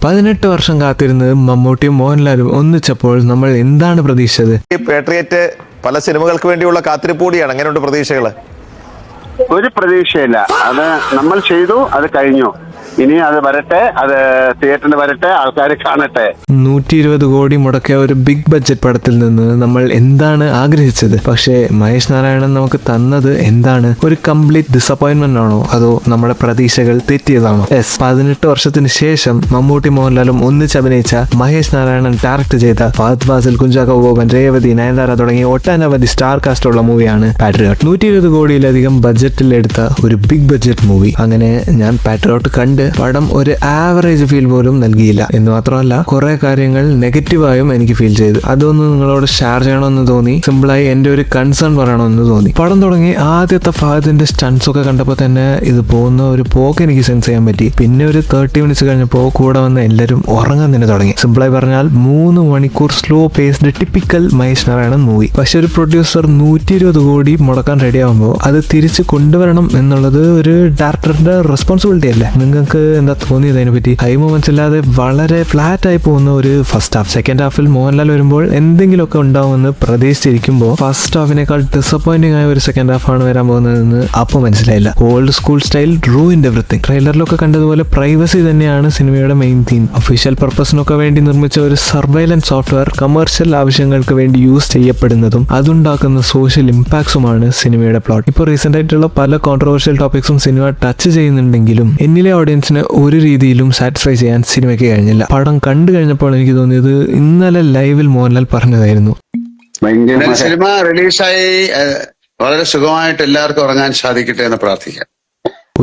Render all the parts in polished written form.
18 വർഷം കാത്തിരുന്ന് മമ്മൂട്ടിയും മോഹൻലാലും ഒന്നിച്ചപ്പോൾ നമ്മൾ എന്താണ് പ്രതീക്ഷിച്ചത്? ഈ പേട്രിയറ്റ് പല സിനിമകൾക്ക് വേണ്ടിയുള്ള കാത്തിരിപ്പ് കൂടിയാണ്. അങ്ങനെയുണ്ട് പ്രതീക്ഷകള്? ഒരു പ്രതീക്ഷയില്ല. അത് നമ്മൾ ചെയ്തു, അത് കഴിഞ്ഞു. ഇനി അത് വരട്ടെ, അത് തിയേറ്ററിൽ വരട്ടെ, ആൾക്കാർ കാണട്ടെ. 120 കോടി മുടക്കിയ ഒരു ബിഗ് ബഡ്ജറ്റ് പടത്തിൽ നിന്ന് നമ്മൾ എന്താണ് ആഗ്രഹിച്ചത്? പക്ഷേ മഹേഷ് നാരായണൻ നമുക്ക് തന്നത് എന്താണ്? ഒരു കംപ്ലീറ്റ് ഡിസപ്പോയിന്റ്മെന്റ് ആണോ, അതോ നമ്മുടെ പ്രതീക്ഷകൾ തെറ്റിയതാണോ? 18 വർഷത്തിന് ശേഷം മമ്മൂട്ടി മോഹൻലാലും ഒന്നിച്ച് അഭിനയിച്ച, മഹേഷ് നാരായണൻ ഡയറക്ട് ചെയ്ത, ഫഹദ് ഫാസിൽ, കുഞ്ചാക്കോ ബോബൻ, രേവതി, നയൻതാര തുടങ്ങിയ ഒട്ടനവധി സ്റ്റാർ കാസ്റ്റ് ഉള്ള മൂവിയാണ് പാട്രിയോട്ട്. 120 കോടിയിലധികം ബഡ്ജറ്റിൽ എടുത്ത ഒരു ബിഗ് ബഡ്ജറ്റ് മൂവി. അങ്ങനെ ഞാൻ പാട്രിയോട്ട് കണ്ട് പടം ഒരു ആവറേജ് ഫീൽ പോലും നൽകിയില്ല. എന്ന് മാത്രമല്ല, കുറെ കാര്യങ്ങൾ നെഗറ്റീവായും എനിക്ക് ഫീൽ ചെയ്തു. അതൊന്ന് നിങ്ങളോട് ഷെയർ ചെയ്യണമെന്ന് തോന്നി. സിമ്പിളായി എന്റെ ഒരു കൺസേൺ പറയണമെന്ന് തോന്നി. പടം തുടങ്ങി ആദ്യത്തെ ഫഹദിന്റെ സ്റ്റൺസ് ഒക്കെ കണ്ടപ്പോൾ തന്നെ ഇത് പോകുന്ന ഒരു പോക്ക് എനിക്ക് സെൻസ് ചെയ്യാൻ പറ്റി. പിന്നെ ഒരു 30 മിനിറ്റ്സ് കഴിഞ്ഞപ്പോൾ കൂടെ വന്ന് എല്ലാവരും ഉറങ്ങാൻ തന്നെ തുടങ്ങി. സിമ്പിളായി പറഞ്ഞാൽ 3 മണിക്കൂർ slow paced typical Mahesh Narayanan movie. പക്ഷെ ഒരു പ്രൊഡ്യൂസർ 120 കോടി മുടക്കാൻ റെഡി ആകുമ്പോൾ അത് തിരിച്ച് കൊണ്ടുവരണം എന്നുള്ളത് ഒരു ഡയറക്ടറിന്റെ റെസ്പോൺസിബിലിറ്റി അല്ലേ? നിങ്ങൾക്ക് എന്താ തോന്നിയത് അതിനെ പറ്റി? ഹൈ മൊമെന്റ്സ് ഇല്ലാതെ വളരെ ഫ്ലാറ്റ് ആയി പോകുന്ന ഒരു ഫസ്റ്റ് ഹാഫ്. സെക്കൻഡ് ഹാഫിൽ മോഹൻലാൽ വരുമ്പോൾ എന്തെങ്കിലുമൊക്കെ ഉണ്ടാവുമെന്ന് പ്രതീക്ഷിച്ചിരിക്കുമ്പോൾ ഫസ്റ്റ് ഹാഫിനേക്കാൾ ഡിസപ്പോയിന്റിംഗ് ആയ ഒരു സെക്കൻഡ് ഹാഫ് ആണ് വരാൻ പോകുന്നതെന്ന് അപ്പോൾ മനസ്സിലായില്ല. Old school style ruined everything. ട്രെയിലറിലൊക്കെ കണ്ടതുപോലെ പ്രൈവസി തന്നെയാണ് സിനിമയുടെ മെയിൻ തീം. ഒഫീഷ്യൽ പർപ്പസിനൊക്കെ വേണ്ടി നിർമ്മിച്ച ഒരു സർവൈലൻസ് സോഫ്റ്റ്വെയർ കമേഴ്ഷ്യൽ ആവശ്യങ്ങൾക്ക് വേണ്ടി യൂസ് ചെയ്യപ്പെടുന്നതും അതുണ്ടാക്കുന്ന സോഷ്യൽ ഇമ്പാക്ട്സുമാണ് സിനിമയുടെ പ്ലോട്ട്. ഇപ്പോൾ റീസെന്റ് ആയിട്ടുള്ള പല കോൺട്രവേഴ്ഷ്യൽ ടോപ്പിക്സും സിനിമ ടച്ച് ചെയ്യുന്നുണ്ടെങ്കിലും എന്നിലെ ഓഡിയൻസിനെ ഒരു രീതിയിലും സാറ്റിസ്ഫൈ ചെയ്യാൻ സിനിമയ്ക്ക് കഴിഞ്ഞില്ല. പടം കണ്ടു കഴിഞ്ഞപ്പോൾ എനിക്ക് തോന്നിയത് ഇന്നലെ ലൈവിൽ മോഹൻലാൽ പറഞ്ഞതായിരുന്നു. സിനിമ റിലീസായി വളരെ സുഖമായിട്ട് എല്ലാവർക്കും ഉറങ്ങാൻ സാധിക്കട്ടെ എന്ന് പ്രാർത്ഥിക്കാം.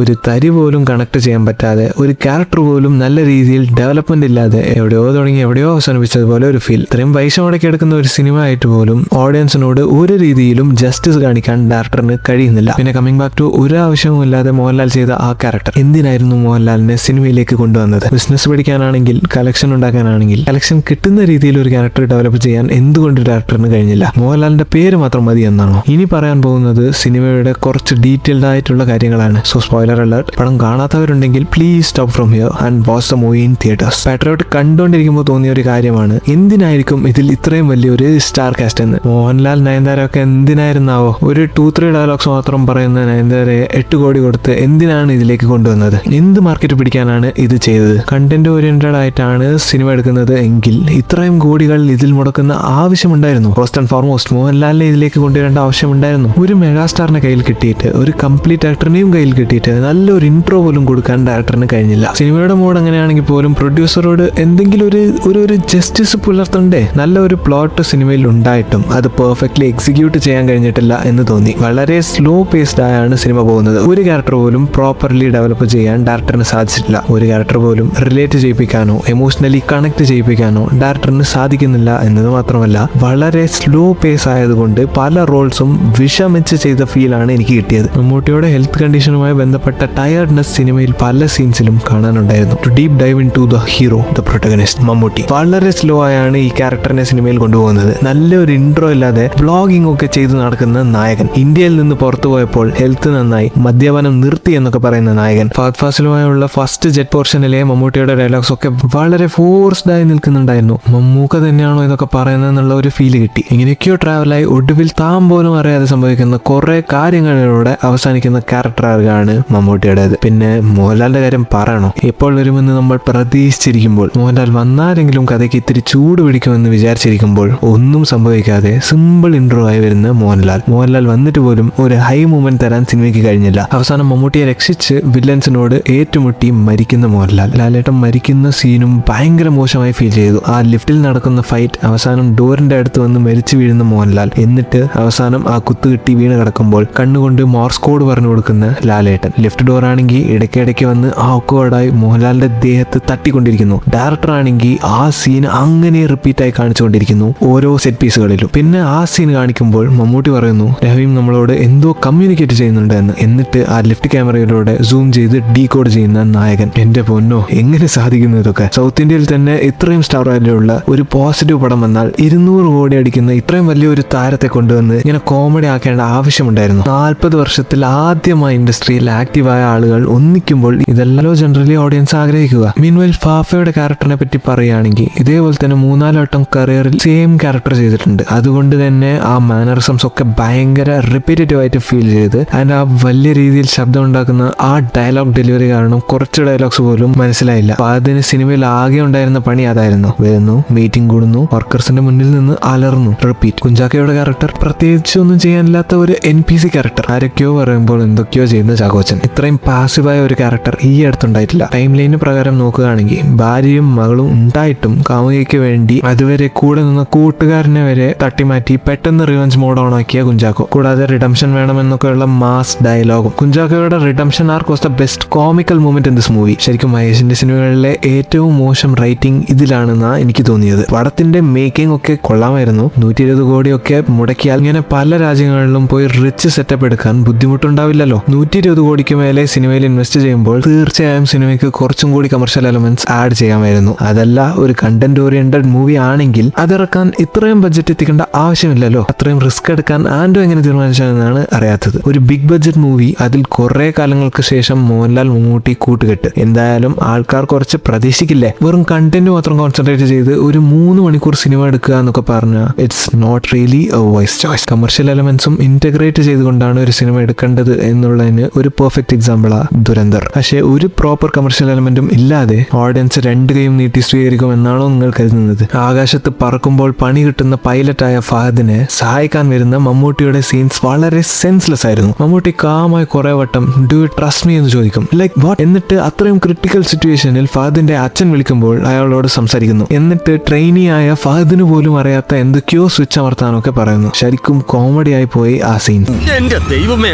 ഒരു തരി പോലും കണക്ട് ചെയ്യാൻ പറ്റാതെ, ഒരു ക്യാരക്ടർ പോലും നല്ല രീതിയിൽ ഡെവലപ്മെന്റ് ഇല്ലാതെ എവിടെയോ തുടങ്ങി എവിടെയോ അവസാനിപ്പിച്ചതുപോലെ ഒരു ഫീൽ. ഇത്രയും പൈസ മുടക്കി എടുക്കുന്ന ഒരു സിനിമ ആയിട്ട് പോലും ഓഡിയൻസിനോട് ഒരു രീതിയിലും ജസ്റ്റിസ് കാണിക്കാൻ ഡയറക്ടറിന് കഴിയുന്നില്ല. പിന്നെ കമ്മിങ് ബാക്ക് ടു ഒരു ആവശ്യവും ഇല്ലാതെ മോഹൻലാൽ ചെയ്ത ആ ക്യാരക്ടർ എന്തിനായിരുന്നു മോഹൻലാലിനെ സിനിമയിലേക്ക് കൊണ്ടുവന്നത്? ബിസിനസ് പഠിക്കാനാണെങ്കിൽ, കളക്ഷൻ ഉണ്ടാക്കാനാണെങ്കിൽ, കളക്ഷൻ കിട്ടുന്ന രീതിയിൽ ഒരു ക്യാരക്ടർ ഡെവലപ്പ് ചെയ്യാൻ എന്തുകൊണ്ട് ഡയറക്ടറിന് കഴിഞ്ഞില്ല? മോഹൻലാലിന്റെ പേര് മാത്രം മതി എന്നാണോ? ഇനി പറയാൻ പോകുന്നത് സിനിമയുടെ കുറച്ച് ഡീറ്റെയിൽഡ് ആയിട്ടുള്ള കാര്യങ്ങളാണ്. So spoiler alert. പടം കാണാത്തവരുണ്ടെങ്കിൽ please stop from here and watch the movie in theatres. Patriot കണ്ടുകൊണ്ടിരിക്കുമ്പോൾ തോന്നിയ ഒരു കാര്യമാണ്, എന്തിനായിരിക്കും ഇതിൽ ഇത്രയും വലിയൊരു സ്റ്റാർ കാസ്റ്റ് എന്ന്? മോഹൻലാൽ, നയൻതാര ഒക്കെ എന്തിനായിരുന്നാവോ ഒരു 2-3 ഡയലോഗ്സ് മാത്രം പറയുന്ന നയൻതാരയെ 8 കോടി കൊടുത്ത് എന്തിനാണ് ഇതിലേക്ക് കൊണ്ടുവന്നത്? എന്ത് മാർക്കറ്റ് പിടിക്കാനാണ് ഇത് ചെയ്തത്? കണ്ടന്റ് ഓറിയന്റഡ് ആയിട്ടാണ് സിനിമ എടുക്കുന്നത് എങ്കിൽ ഇത്രയും കോടികൾ ഇതിൽ മുടക്കുന്ന ആവശ്യമുണ്ടായിരുന്നു? ഫസ്റ്റ് ആൻഡ് ഫോർമോസ്റ്റ് മോഹൻലാലിനെ ഇതിലേക്ക് കൊണ്ടുവരേണ്ട ആവശ്യമുണ്ടായിരുന്നു? ഒരു മെഗാസ്റ്റാറിനെ കയ്യിൽ കിട്ടിയിട്ട്, ഒരു കംപ്ലീറ്റ് ആക്ടറിനെയും കയ്യിൽ കിട്ടിയിട്ട് നല്ലൊരു ഇൻട്രോ പോലും കൊടുക്കാൻ ഡയറക്ടറിന് കഴിഞ്ഞില്ല. സിനിമയുടെ മോഡ് അങ്ങനെയാണെങ്കിൽ പോലും പ്രൊഡ്യൂസറോട് എന്തെങ്കിലും ഒരു ജസ്റ്റിസ് പുലർത്തണ്ടേ? നല്ല ഒരു പ്ലോട്ട് സിനിമയിൽ ഉണ്ടായിട്ടും അത് പെർഫെക്റ്റ്ലി എക്സിക്യൂട്ട് ചെയ്യാൻ കഴിഞ്ഞിട്ടില്ല എന്ന് തോന്നി. വളരെ സ്ലോ പേസ്ഡ് ആയാണ് സിനിമ പോകുന്നത്. ഒരു ക്യാരക്ടർ പോലും പ്രോപ്പർലി ഡെവലപ്പ് ചെയ്യാൻ ഡയറക്ടറിന് സാധിച്ചിട്ടില്ല. ഒരു ക്യാരക്ടർ പോലും റിലേറ്റ് ചെയ്യിപ്പിക്കാനോ എമോഷണലി കണക്ട് ചെയ്യിപ്പിക്കാനോ ഡയറക്ടറിന് സാധിക്കുന്നില്ല എന്നത് മാത്രമല്ല, വളരെ സ്ലോ പേസ് ആയതുകൊണ്ട് പല റോൾസും വിഷമിച്ച് ചെയ്ത ഫീലാണ് എനിക്ക് കിട്ടിയത്. മമ്മൂട്ടിയുടെ ഹെൽത്ത് കണ്ടീഷനുമായി ബന്ധപ്പെട്ട ടയർഡ്നെസ് സിനിമയിൽ പല സീൻസിലും കാണാനുണ്ടായിരുന്നു. To deep dive into the hero, the protagonist Mammootty വളരെ സ്ലോ ആയാണ് ഈ ക്യാരക്ടറിനെ സിനിമയിൽ കൊണ്ടുപോകുന്നത്. നല്ലൊരു ഇൻട്രോ ഇല്ലാതെ വ്ളോഗിംഗ് ഒക്കെ ചെയ്ത് നടക്കുന്ന നായകൻ, ഇന്ത്യയിൽ നിന്ന് പുറത്തു പോയപ്പോൾ ഹെൽത്ത് നന്നായി, മദ്യപാനം നിർത്തി എന്നൊക്കെ പറയുന്ന നായകൻ, ഫഹദ് ഫാസിലുമായുള്ള ഫസ്റ്റ് ജെറ്റ് പോർഷനിലെ മമ്മൂട്ടിയുടെ ഡയലോഗ്സ് ഒക്കെ വളരെ ഫോഴ്സ്ഡ് ആയി നിൽക്കുന്നുണ്ടായിരുന്നു. മമ്മൂക്ക തന്നെയാണോ ഇതൊക്കെ പറയുന്നത് എന്നുള്ള ഒരു ഫീല് കിട്ടി. ഇങ്ങനെയൊക്കെയോ ട്രാവലായി ഒടുവിൽ താൻ പോലും അറിയാതെ സംഭവിക്കുന്ന കുറെ കാര്യങ്ങളിലൂടെ അവസാനിക്കുന്ന ക്യാരക്ടർ ആർക്കാണ് മമ്മൂട്ടിയുടേത്. പിന്നെ മോഹൻലാലിന്റെ കാര്യം പറയണോ? എപ്പോൾ വരുമെന്ന് നമ്മൾ പ്രതീക്ഷിച്ചിരിക്കുമ്പോൾ, മോഹൻലാൽ വന്നാലെങ്കിലും കഥയ്ക്ക് ഇത്തിരി ചൂട് പിടിക്കുമെന്ന് വിചാരിച്ചിരിക്കുമ്പോൾ ഒന്നും സംഭവിക്കാതെ സിമ്പിൾ ഇൻട്രോ ആയി വരുന്ന മോഹൻലാൽ വന്നിട്ട് പോലും ഒരു ഹൈ മൂവ്മെന്റ് തരാൻ സിനിമയ്ക്ക് കഴിഞ്ഞില്ല. അവസാനം മമ്മൂട്ടിയെ രക്ഷിച്ച് വില്ലൻസിനോട് ഏറ്റുമുട്ടി മരിക്കുന്ന മോഹൻലാൽ. ലാലേട്ടൻ മരിക്കുന്ന സീനും ഭയങ്കര മോശമായി ഫീൽ ചെയ്തു. ആ ലിഫ്റ്റിൽ നടക്കുന്ന ഫൈറ്റ്, അവസാനം ഡോറിന്റെ അടുത്ത് വന്ന് മരിച്ചു വീഴുന്ന മോഹൻലാൽ, എന്നിട്ട് അവസാനം ആ കുത്തു കിട്ടി വീണ് കിടക്കുമ്പോൾ കണ്ണുകൊണ്ട് മോർസ് കോഡ് പറഞ്ഞു കൊടുക്കുന്ന ലാലേട്ടൻ. ലിഫ്റ്റ് ഡോർ ആണെങ്കിൽ ഇടയ്ക്കിടയ്ക്ക് വന്ന് ആ ഒക്കോടായി മോഹൻലാലിന്റെ ദേഹത്ത് തട്ടിക്കൊണ്ടിരിക്കുന്നു. ഡയറക്ടർ ആണെങ്കിൽ ആ സീൻ അങ്ങനെ റിപ്പീറ്റ് ആയി കാണിച്ചുകൊണ്ടിരിക്കുന്നു ഓരോ സെറ്റ് പീസുകളിലും. പിന്നെ ആ സീൻ കാണിക്കുമ്പോൾ മമ്മൂട്ടി പറയുന്നു, രവീം നമ്മളോട് എന്തോ കമ്മ്യൂണിക്കേറ്റ് ചെയ്യുന്നുണ്ട് എന്ന്. എന്നിട്ട് ആ ലിഫ്റ്റ് ക്യാമറയിലൂടെ സൂം ചെയ്ത് ഡീകോഡ് ചെയ്യുന്ന നായകൻ. എന്റെ പൊന്നോ, എങ്ങനെ സാധിക്കുന്നു ഇതൊക്കെ? സൗത്ത് ഇന്ത്യയിൽ തന്നെ ഇത്രയും സ്റ്റാർ വാല്യുള്ള ഒരു പോസിറ്റീവ് പടം വന്നാൽ 200 കോടി അടിക്കുന്ന ഇത്രയും വലിയൊരു താരത്തെ കൊണ്ടുവന്ന് ഇങ്ങനെ കോമഡി ആക്കേണ്ട ആവശ്യമുണ്ടായിരുന്നു? 40 വർഷത്തിൽ ആദ്യമായി ഇൻഡസ്ട്രിയിൽ ആക്ട് ക്രിയേറ്റീവായ ആളുകൾ ഒന്നിക്കുമ്പോൾ ഇതല്ലോ ജനറലി ഓഡിയൻസ് ആഗ്രഹിക്കുക. മീൻവൈൽ ഫാഫയുടെ ക്യാരക്ടറിനെ പറ്റി പറയുകയാണെങ്കിൽ ഇതേപോലെ തന്നെ 3-4 വട്ടം കരിയറിൽ സെയിം ക്യാരക്ടർ ചെയ്തിട്ടുണ്ട്. അതുകൊണ്ട് തന്നെ ആ മാനറിസംസ് ഒക്കെ ഭയങ്കര റിപ്പീറ്റേറ്റീവ് ആയിട്ട് ഫീൽ ചെയ്ത് ആൻഡ് ആ വലിയ രീതിയിൽ ശബ്ദം ഉണ്ടാക്കുന്ന ആ ഡയലോഗ് ഡെലിവറി കാരണം കുറച്ച് ഡയലോഗ്സ് പോലും മനസ്സിലായില്ല. അപ്പൊ അതിന് സിനിമയിൽ ആകെ ഉണ്ടായിരുന്ന പണി അതായിരുന്നു. വരുന്നു, മീറ്റിംഗ് കൂടുന്നു, വർക്കേഴ്സിന്റെ മുന്നിൽ നിന്ന് അലർന്നു, റിപ്പീറ്റ്. കുഞ്ചാക്കോയുടെ ക്യാരക്ടർ പ്രത്യേകിച്ച് ഒന്നും ചെയ്യാനില്ലാത്ത ഒരു NPC ക്യാരക്ടർ. ആരൊക്കെയോ പറയുമ്പോൾ എന്തൊക്കെയോ ചെയ്യുന്ന ചാക്കോച്ചൻ. ഇത്രയും പാസീവായ ഒരു ക്യാരക്ടർ ഈ അടുത്തുണ്ടായിട്ടില്ല. ടൈം ലൈന് പ്രകാരം നോക്കുകയാണെങ്കിൽ ഭാര്യയും മകളും ഉണ്ടായിട്ടും കാമുകിക്ക് വേണ്ടി അതുവരെ കൂടെ നിന്ന കൂട്ടുകാരനെ വരെ തട്ടിമാറ്റി പെട്ടെന്ന് റിവഞ്ച് മോഡ് ഓൺ ആക്കിയ കുഞ്ചാക്കോ. കൂടാതെ റിഡംഷൻ വേണമെന്നൊക്കെയുള്ള മാസ് ഡയലോഗും. കുഞ്ചാക്കോയുടെ redemption arc was the best comical moment in this movie. ശരിക്കും മഹേഷിന്റെ സിനിമകളിലെ ഏറ്റവും മോശം റൈറ്റിംഗ് ഇതിലാണെന്നാണ് എനിക്ക് തോന്നിയത്. പടത്തിന്റെ മേക്കിംഗ് ഒക്കെ കൊള്ളാമായിരുന്നു. 120 കോടിയൊക്കെ മുടക്കിയാൽ ഇങ്ങനെ പല രാജ്യങ്ങളിലും പോയി റിച്ച് സെറ്റപ്പ് എടുക്കാൻ ബുദ്ധിമുട്ടുണ്ടാവില്ലല്ലോ. 120 കോടിക്ക് മേലെ സിനിമയിൽ ഇൻവെസ്റ്റ് ചെയ്യുമ്പോൾ തീർച്ചയായും സിനിമയ്ക്ക് കുറച്ചും കൂടി കമർഷ്യൽ എലമെന്റ്സ് ആഡ് ചെയ്യാമായിരുന്നു. അതല്ല, ഒരു കണ്ടന്റ് ഓറിയന്റഡ് മൂവി ആണെങ്കിൽ അതിറക്കാൻ ഇത്രയും ബഡ്ജറ്റ് എത്തിക്കേണ്ട ആവശ്യമില്ലല്ലോ. അത്രയും റിസ്ക് എടുക്കാൻ ആൻഡോ എങ്ങനെ തീരുമാനിച്ചതെന്നാണ് അറിയാത്തത്. ഒരു ബിഗ് ബഡ്ജറ്റ് മൂവി, അതിൽ കുറെ കാലങ്ങൾക്ക് ശേഷം മോഹൻലാൽ മമ്മൂട്ടി കൂട്ടുകെട്ട്. എന്തായാലും ആൾക്കാർ കുറച്ച് പ്രതീക്ഷിക്കില്ലേ? വെറും കണ്ടന്റ് മാത്രം കോൺസെൻട്രേറ്റ് ചെയ്ത് ഒരു 3 മണിക്കൂർ സിനിമ എടുക്കുക എന്നൊക്കെ പറഞ്ഞാൽ it's not really a wise choice. Commercial എലമെന്റ്സും ഇന്റഗ്രേറ്റ് ചെയ്തുകൊണ്ടാണ് ഒരു സിനിമ എടുക്കേണ്ടത് എന്നുള്ളതിന് ഒരു പെർഫെക്റ്റ് എക്സാമ്പിളാ ദുരന്തർ. പക്ഷേ ഒരു പ്രോപ്പർ കമർഷ്യൽ എലമെന്റും ഇല്ലാതെ ഓഡിയൻസ് 2 കൈയും നീട്ടി സ്വീകരിക്കുമെന്നാണോ നിങ്ങൾ കരുതുന്നത്? ആകാശത്ത് പറക്കുമ്പോൾ പണി കിട്ടുന്ന പൈലറ്റായ ഫഹദിനെ സഹായിക്കാൻ വരുന്ന മമ്മൂട്ടിയുടെ സീൻസ് വളരെ സെൻസ്ലെസ് ആയിരുന്നു. മമ്മൂട്ടി കാമായി കുറെ വട്ടം ഡു യു ട്രസ്റ്റ് മീ എന്ന് ചോദിക്കും. Like what? എന്നിട്ട് അത്രയും ക്രിട്ടിക്കൽ സിറ്റുവേഷനിൽ ഫഹദിന്റെ അച്ഛൻ വിളിക്കുമ്പോൾ അയാളോട് സംസാരിക്കുന്നു. എന്നിട്ട് ട്രെയിനി ആയ ഫഹദിന് പോലും അറിയാത്ത എന്തൊക്കെയോ സ്വിച്ച് അമർത്താനൊക്കെ പറയുന്നു. ശരിക്കും കോമഡി ആയി പോയി ആ സീൻ. എന്റെ ദൈവമേ,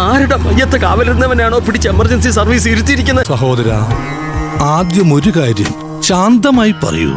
ആരുടെ മയ്യത്ത് കാവലിരുന്നവനാണോ പിടിച്ച് എമർജൻസി സർവീസ് ഇരുത്തിയിരിക്കുന്നത്? സഹോദര, ആദ്യം ഒരു കാര്യം ശാന്തമായി പറയൂ.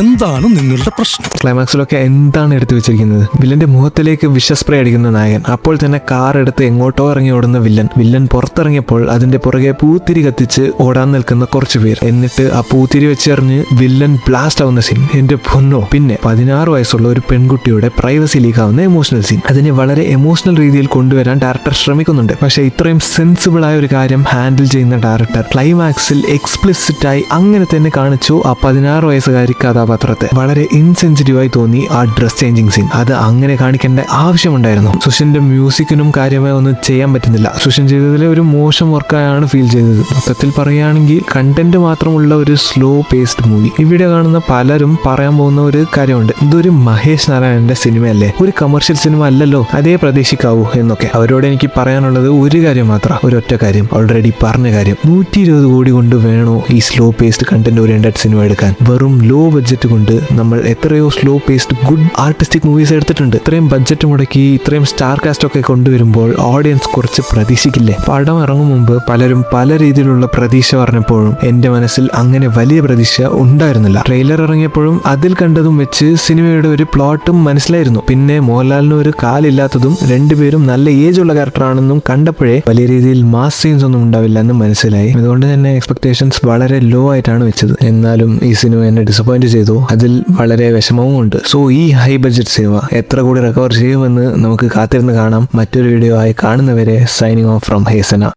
എന്താണ് നിങ്ങളുടെ പ്രശ്നം? ക്ലൈമാക്സിലൊക്കെ എന്താണ് എടുത്തു വെച്ചിരിക്കുന്നത്? വില്ലന്റെ മുഖത്തിലേക്ക് വിഷസ്പ്രേ അടിക്കുന്ന നായകൻ. അപ്പോൾ തന്നെ കാർ എടുത്ത് എങ്ങോട്ടോ ഇറങ്ങി ഓടുന്ന വില്ലൻ പുറത്തിറങ്ങിയപ്പോൾ അതിന്റെ പുറകെ പൂത്തിരി കത്തിച്ച് ഓടാൻ നിൽക്കുന്ന കുറച്ചു പേർ. എന്നിട്ട് ആ പൂത്തിരി വെച്ചെറിഞ്ഞ് വില്ലൻ ബ്ലാസ്റ്റ് ആവുന്ന സീൻ എന്റെ പൊന്നോ. പിന്നെ 16 വയസ്സുള്ള ഒരു പെൺകുട്ടിയുടെ പ്രൈവസി ലീക്ക് ആവുന്ന എമോഷണൽ സീൻ. അതിനെ വളരെ എമോഷണൽ രീതിയിൽ കൊണ്ടുവരാൻ ഡയറക്ടർ ശ്രമിക്കുന്നുണ്ട്. പക്ഷേ ഇത്രയും സെൻസിബിൾ ആയ ഒരു കാര്യം ഹാൻഡിൽ ചെയ്യുന്ന ഡയറക്ടർ ക്ലൈമാക്സിൽ എക്സ്പ്ലിസിറ്റ് ആയി അങ്ങനെ തന്നെ കാണിച്ചു. ആ 16 വയസ്സുകാരി കഥാപാത്രത്തെ വളരെ ഇൻസെൻസിറ്റീവായി തോന്നി ആ ഡ്രസ് ചേഞ്ചിങ് സീൻ. അത് അങ്ങനെ കാണിക്കേണ്ട ആവശ്യമുണ്ടായിരുന്നു. സുഷിന്റെ മ്യൂസിക്കിനും കാര്യമായി ഒന്നും ചെയ്യാൻ പറ്റുന്നില്ല. സുഷിൻ ചെയ്തതിലെ ഒരു മോശം വർക്കായാണ് ഫീൽ ചെയ്തത്. മൊത്തത്തിൽ പറയുകയാണെങ്കിൽ കണ്ടന്റ് മാത്രമുള്ള ഒരു സ്ലോ പേസ്ഡ് മൂവി. ഇവിടെ കാണുന്ന പലരും പറയാൻ പോകുന്ന ഒരു കാര്യമുണ്ട്, ഇതൊരു മഹേഷ് നാരായണന്റെ സിനിമയല്ലേ, ഒരു കമേഴ്ഷ്യൽ സിനിമ അല്ലല്ലോ, അതേ പ്രതീക്ഷിക്കാവൂ എന്നൊക്കെ. അവരോട് എനിക്ക് പറയാനുള്ളത് ഒരു കാര്യം മാത്രം, ഒരൊറ്റ കാര്യം, ഓൾറെഡി പറഞ്ഞ കാര്യം. 120 കോടി കൊണ്ട് വേണോ ഈ slow paced content oriented cinema എടുക്കാൻ? വെറും ലോ ബഡ്ജറ്റ് കൊണ്ട് നമ്മൾ എത്രയോ slow paced good artistic movies എടുത്തിട്ടുണ്ട്. ഇത്രയും ബഡ്ജറ്റ് മുടക്കി ഇത്രയും സ്റ്റാർ കാസ്റ്റ് ഒക്കെ കൊണ്ടുവരുമ്പോൾ ഓഡിയൻസ് കുറച്ച് പ്രതീക്ഷിക്കില്ലേ? പടം ഇറങ്ങും മുമ്പ് പലരും പല രീതിയിലുള്ള പ്രതീക്ഷ പറഞ്ഞപ്പോഴും എന്റെ മനസ്സിൽ അങ്ങനെ വലിയ പ്രതീക്ഷ ഉണ്ടായിരുന്നില്ല. ട്രെയിലർ ഇറങ്ങിയപ്പോഴും അതിൽ കണ്ടതും വെച്ച് സിനിമയുടെ ഒരു പ്ലോട്ടും മനസ്സിലായിരുന്നു. പിന്നെ മോഹൻലാലിന് ഒരു കാലില്ലാത്തതും 2 പേരും നല്ല ഏജ് ഉള്ള ക്യാരക്ടറാണെന്നും കണ്ടപ്പോഴേ വലിയ രീതിയിൽ മാസ് സീൻസ് ഒന്നും ഉണ്ടാവില്ല എന്ന് മനസ്സിലായി. അതുകൊണ്ട് തന്നെ എക്സ്പെക്ടേഷൻസ് വളരെ ലോ ആയിട്ടാണ് വെച്ചത്. എന്നാലും ഈ സിനിമ എന്നെ ഡിസപ്പോയിന്റ് ചെയ്തു. അതിൽ വളരെ വിഷമവും ഉണ്ട്. സോ ഈ ഹൈ ബഡ്ജറ്റ് സിനിമ എത്ര കൂടി റിക്കവർ ചെയ്യുമെന്ന് നമുക്ക് കാത്തിരുന്ന് കാണാം. മറ്റൊരു വീഡിയോ ആയി കാണുന്നവരെ സൈനിങ് ഓഫ് ഫ്രം ഹേസന.